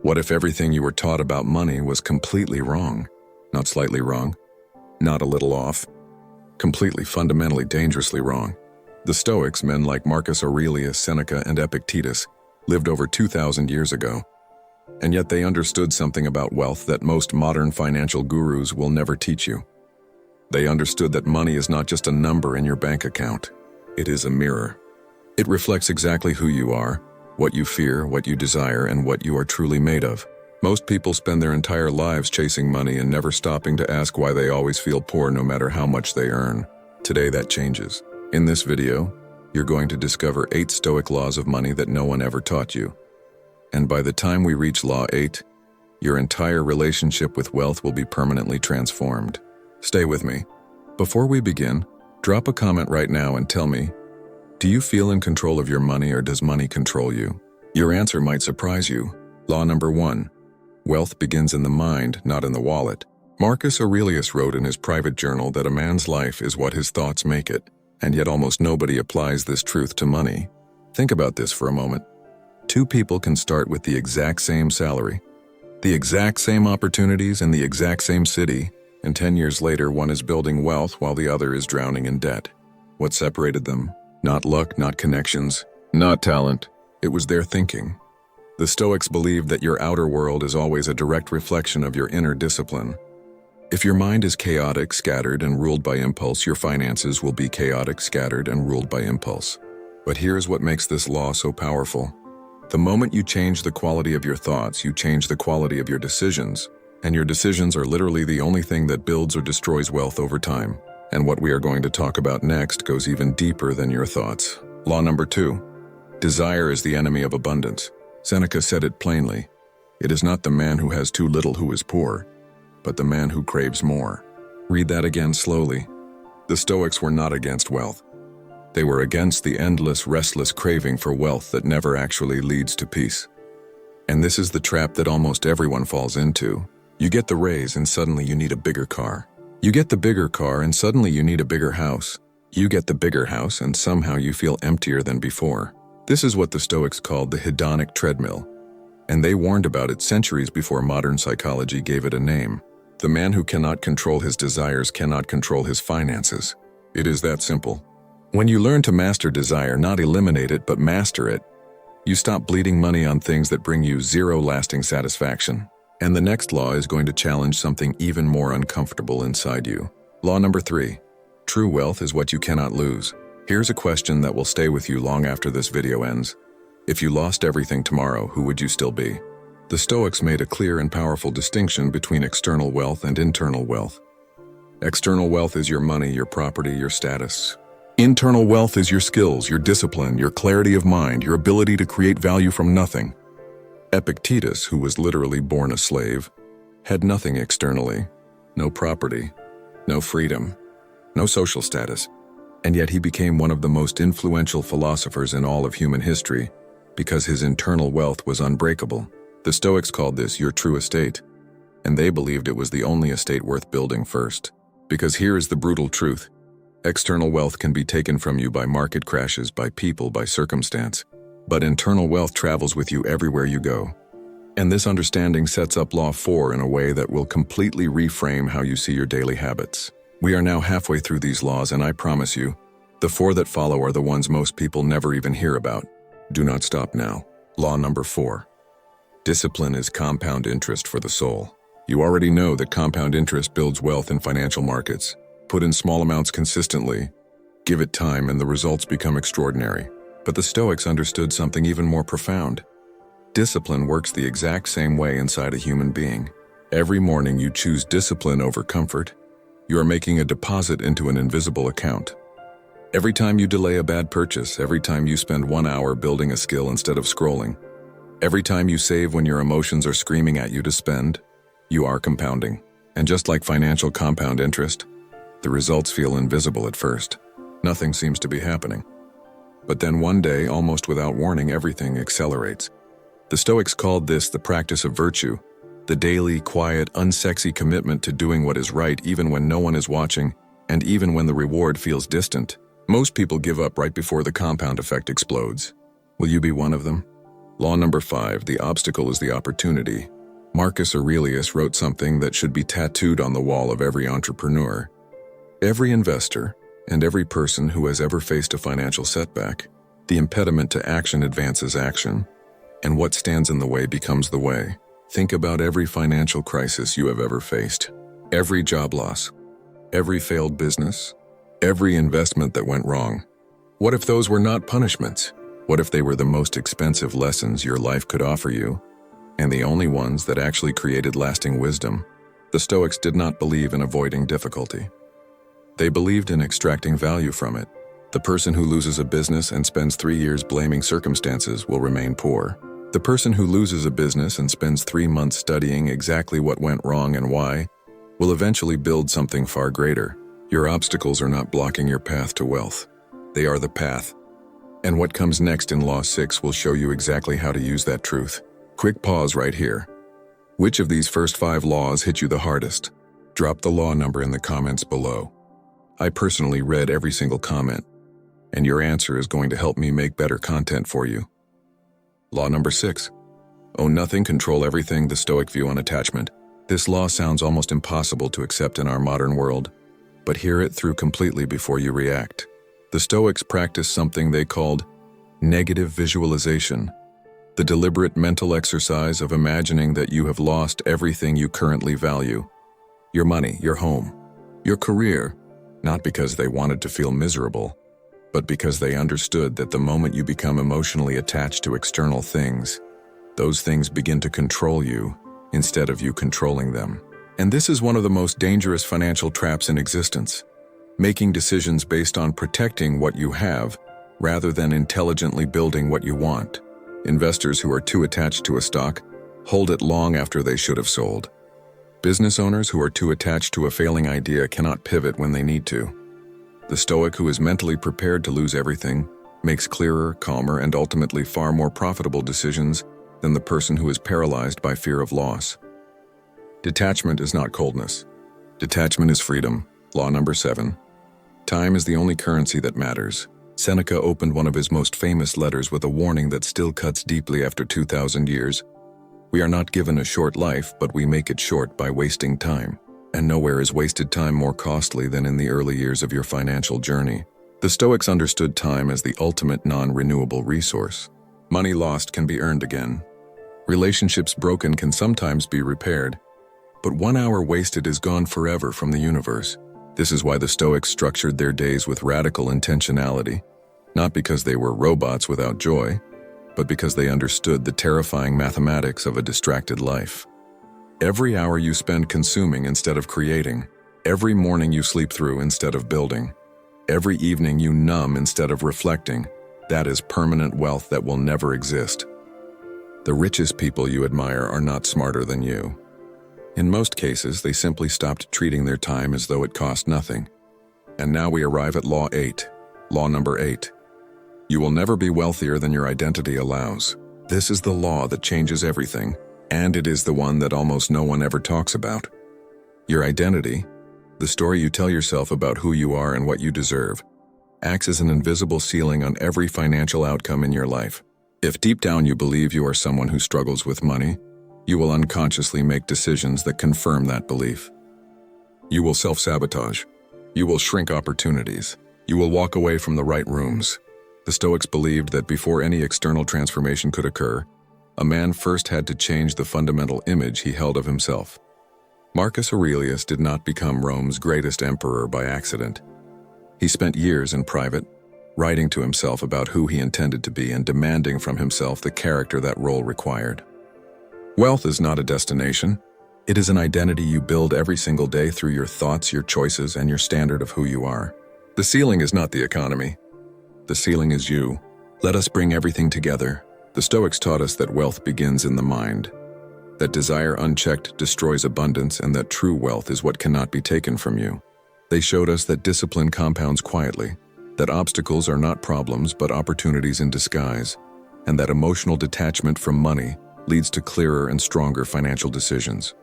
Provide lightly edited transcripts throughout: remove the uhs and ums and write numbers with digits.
What if everything you were taught about money was completely wrong? Not slightly wrong, not a little off, completely fundamentally dangerously wrong. The Stoics, men like Marcus Aurelius, Seneca, and Epictetus, lived over 2,000 years ago. And yet they understood something about wealth that most modern financial gurus will never teach you. They understood that money is not just a number in your bank account. It is a mirror. It reflects exactly who you are, what you fear, what you desire, and what you are truly made of. Most people spend their entire lives chasing money and never stopping to ask why they always feel poor no matter how much they earn. Today that changes. In this video, you're going to discover 8 Stoic laws of money that no one ever taught you. And by the time we reach Law 8, your entire relationship with wealth will be permanently transformed. Stay with me. Before we begin, drop a comment right now and tell me, do you feel in control of your money or does money control you? Your answer might surprise you. Law number 1. Wealth begins in the mind, not in the wallet. Marcus Aurelius wrote in his private journal that a man's life is what his thoughts make it, and yet almost nobody applies this truth to money. Think about this for a moment. 2 people can start with the exact same salary, the exact same opportunities in the exact same city, and 10 years later one is building wealth while the other is drowning in debt. What separated them? Not luck, not connections, not talent. It was their thinking. The Stoics believed that your outer world is always a direct reflection of your inner discipline. If your mind is chaotic, scattered, and ruled by impulse, your finances will be chaotic, scattered, and ruled by impulse. But here's what makes this law so powerful. The moment you change the quality of your thoughts, you change the quality of your decisions, and your decisions are literally the only thing that builds or destroys wealth over time. And what we are going to talk about next goes even deeper than your thoughts. Law number 2. Desire is the enemy of abundance. Seneca said it plainly. It is not the man who has too little who is poor, but the man who craves more. Read that again slowly. The Stoics were not against wealth. They were against the endless, restless craving for wealth that never actually leads to peace. And this is the trap that almost everyone falls into. You get the raise and suddenly you need a bigger car. You get the bigger car and suddenly you need a bigger house. You get the bigger house and somehow you feel emptier than before. This is what the Stoics called the hedonic treadmill, and they warned about it centuries before modern psychology gave it a name. The man who cannot control his desires cannot control his finances. It is that simple. When you learn to master desire, not eliminate it but master it, you stop bleeding money on things that bring you zero lasting satisfaction. And the next law is going to challenge something even more uncomfortable inside you. Law number 3. True wealth is what you cannot lose. Here's a question that will stay with you long after this video ends. If you lost everything tomorrow, who would you still be? The Stoics made a clear and powerful distinction between external wealth and internal wealth. External wealth is your money, your property, your status. Internal wealth is your skills, your discipline, your clarity of mind, your ability to create value from nothing. Epictetus, who was literally born a slave, had nothing externally, no property, no freedom, no social status, and yet he became one of the most influential philosophers in all of human history because his internal wealth was unbreakable. The Stoics called this your true estate, and they believed it was the only estate worth building first. Because here is the brutal truth. External wealth can be taken from you by market crashes, by people, by circumstance. But internal wealth travels with you everywhere you go. And this understanding sets up Law 4 in a way that will completely reframe how you see your daily habits. We are now halfway through these laws, and I promise you, the 4 that follow are the ones most people never even hear about. Do not stop now. Law number 4. Discipline is compound interest for the soul. You already know that compound interest builds wealth in financial markets. Put in small amounts consistently, give it time, and the results become extraordinary. But the Stoics understood something even more profound. Discipline works the exact same way inside a human being. Every morning you choose discipline over comfort. You are making a deposit into an invisible account. Every time you delay a bad purchase, every time you spend 1 hour building a skill instead of scrolling, every time you save when your emotions are screaming at you to spend, you are compounding. And just like financial compound interest, the results feel invisible at first. Nothing seems to be happening. But then one day, almost without warning, everything accelerates. The Stoics called this the practice of virtue, the daily, quiet, unsexy commitment to doing what is right even when no one is watching, and even when the reward feels distant. Most people give up right before the compound effect explodes. Will you be one of them? Law number 5, the obstacle is the opportunity. Marcus Aurelius wrote something that should be tattooed on the wall of every entrepreneur. Every investor, and every person who has ever faced a financial setback, the impediment to action advances action, and what stands in the way becomes the way. Think about every financial crisis you have ever faced. Every job loss, every failed business, every investment that went wrong. What if those were not punishments? What if they were the most expensive lessons your life could offer you, and the only ones that actually created lasting wisdom? The Stoics did not believe in avoiding difficulty. They believed in extracting value from it. The person who loses a business and spends 3 years blaming circumstances will remain poor. The person who loses a business and spends 3 months studying exactly what went wrong and why will eventually build something far greater. Your obstacles are not blocking your path to wealth. They are the path. And what comes next in Law 6 will show you exactly how to use that truth. Quick pause right here. Which of these first 5 laws hit you the hardest? Drop the law number in the comments below. I personally read every single comment, and your answer is going to help me make better content for you. Law number 6. Own nothing, control everything, the Stoic view on attachment. This law sounds almost impossible to accept in our modern world, but hear it through completely before you react. The Stoics practiced something they called negative visualization, the deliberate mental exercise of imagining that you have lost everything you currently value. Your money, your home, your career, not because they wanted to feel miserable, but because they understood that the moment you become emotionally attached to external things, those things begin to control you instead of you controlling them. And this is one of the most dangerous financial traps in existence. Making decisions based on protecting what you have rather than intelligently building what you want. Investors who are too attached to a stock hold it long after they should have sold. Business owners who are too attached to a failing idea cannot pivot when they need to. The Stoic who is mentally prepared to lose everything makes clearer, calmer, and ultimately far more profitable decisions than the person who is paralyzed by fear of loss. Detachment is not coldness. Detachment is freedom. Law number 7. Time is the only currency that matters. Seneca opened one of his most famous letters with a warning that still cuts deeply after 2,000 years. We are not given a short life, but we make it short by wasting time. And nowhere is wasted time more costly than in the early years of your financial journey. The Stoics understood time as the ultimate non-renewable resource. Money lost can be earned again. Relationships broken can sometimes be repaired. But 1 hour wasted is gone forever from the universe. This is why the Stoics structured their days with radical intentionality, not because they were robots without joy, but because they understood the terrifying mathematics of a distracted life. Every hour you spend consuming instead of creating, every morning you sleep through instead of building, every evening you numb instead of reflecting, that is permanent wealth that will never exist. The richest people you admire are not smarter than you. In most cases, they simply stopped treating their time as though it cost nothing. And now we arrive at Law 8. Law number 8. You will never be wealthier than your identity allows. This is the law that changes everything, and it is the one that almost no one ever talks about. Your identity, the story you tell yourself about who you are and what you deserve, acts as an invisible ceiling on every financial outcome in your life. If deep down you believe you are someone who struggles with money, you will unconsciously make decisions that confirm that belief. You will self-sabotage. You will shrink opportunities. You will walk away from the right rooms. The Stoics believed that before any external transformation could occur, a man first had to change the fundamental image he held of himself. Marcus Aurelius did not become Rome's greatest emperor by accident. He spent years in private, writing to himself about who he intended to be and demanding from himself the character that role required. Wealth is not a destination. It is an identity you build every single day through your thoughts, your choices, and your standard of who you are. The ceiling is not the economy. The ceiling is you. Let us bring everything together. The Stoics taught us that wealth begins in the mind, that desire unchecked destroys abundance, and that true wealth is what cannot be taken from you. They showed us that discipline compounds quietly, that obstacles are not problems but opportunities in disguise, and that emotional detachment from money leads to clearer and stronger financial decisions.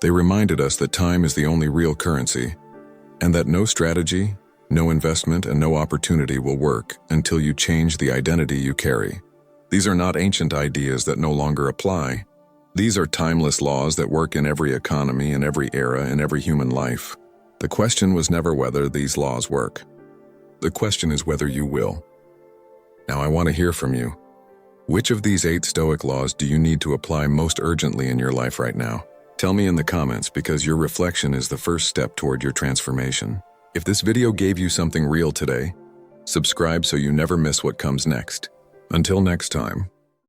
They reminded us that time is the only real currency, and that no strategy, no investment, and no opportunity will work until you change the identity you carry. These are not ancient ideas that no longer apply. These are timeless laws that work in every economy, in every era, in every human life. The question was never whether these laws work. The question is whether you will. Now I want to hear from you. Which of these 8 Stoic laws do you need to apply most urgently in your life right now? Tell me in the comments, because your reflection is the first step toward your transformation. If this video gave you something real today, subscribe so you never miss what comes next. Until next time.